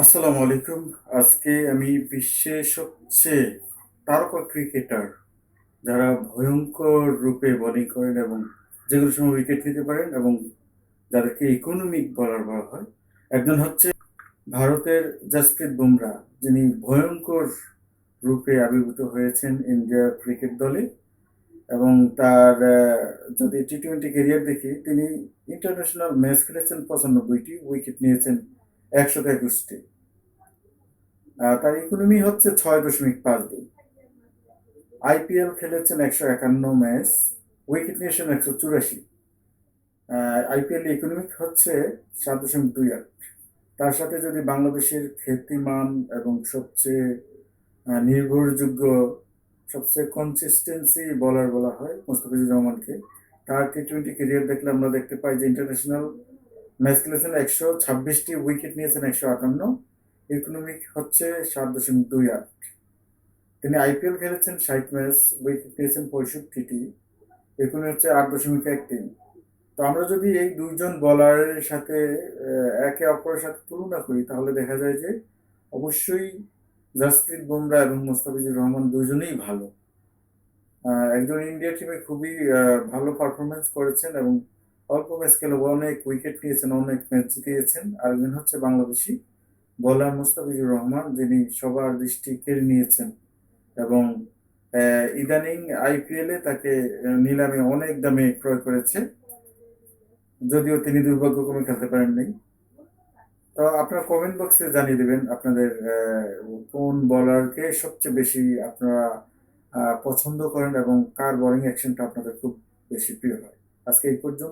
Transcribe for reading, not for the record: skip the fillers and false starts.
আসসালামু আলাইকুম। আজকে আমি বিশ্বের সবচেয়ে তারকা ক্রিকেটার যারা ভয়ঙ্কর রূপে বোলিং করেন এবং যেকোনো সময় উইকেট নিতে পারেন এবং যাদেরকে ইকোনমিক বোলার বলা হয়, একজন হচ্ছে ভারতের জাসপ্রীত বুমরা, যিনি ভয়ঙ্কর রূপে আবির্ভূত হয়েছেন ইন্ডিয়া ক্রিকেট দলে। এবং তার যদি টি-টোয়েন্টি ক্যারিয়ার দেখি, তিনি ইন্টারন্যাশনাল ম্যাচ খেলেছেন 95টি, উইকেট নিয়েছেন 121টি। তার ইকোনমি হচ্ছে 6.52। আইপিএল খেলেছেন 151 ম্যাচ, উইকেট নিয়েছেন 184। আইপিএল ইকোনমিক হচ্ছে 7.28। তার সাথে যদি বাংলাদেশের খ্যাতিমান এবং সবচেয়ে নির্ভরযোগ্য, সবচেয়ে কনসিস্টেন্সি বলার বলা হয় মুস্তাফিজুর রহমানকে, তার টি-টোয়েন্টি ক্যারিয়ার দেখলে আমরা দেখতে পাই যে ইন্টারন্যাশনাল ম্যাচ খেলেছেন 126টি, উইকেট নিয়েছেন 158, ইকোনমিক হচ্ছে 7.28। তিনি আইপিএল খেলেছেন 60 ম্যাচ, উইকেট নিয়েছেন 65টি, এখানে হচ্ছে 8.13। তো আমরা যদি এই দুইজন বলারের সাথে একে অপরের সাথে তুলনা করি, তাহলে দেখা যায় যে অবশ্যই জাসপ্রীত বুমরা এবং মুস্তাফিজুর রহমান দুজনেই ভালো। একজন ইন্ডিয়া টিমে খুবই ভালো পারফরমেন্স করেছেন এবং অল্প ম্যাচ খেলে অনেক উইকেট নিয়েছেন, অনেক ম্যাচ জিতিয়েছেন। আরেকজন হচ্ছে বাংলাদেশি বোলার মুস্তাফিজুর রহমান, যিনি সবার দৃষ্টি কেড়ে নিয়েছেন এবং ইদানিং আইপিএলে তাকে নিলামে অনেক দামে ক্রয় করেছে, যদিও তিনি দুর্ভাগ্যক্রমে খেলতে পারেননি। তো আপনারা কমেন্ট বক্সে জানিয়ে দেবেন আপনাদের কোন বলারকে সবচেয়ে বেশি আপনারা পছন্দ করেন এবং কার বোলিং অ্যাকশনটা আপনাদের খুব বেশি প্রিয় হয়। আজকে এই পর্যন্ত।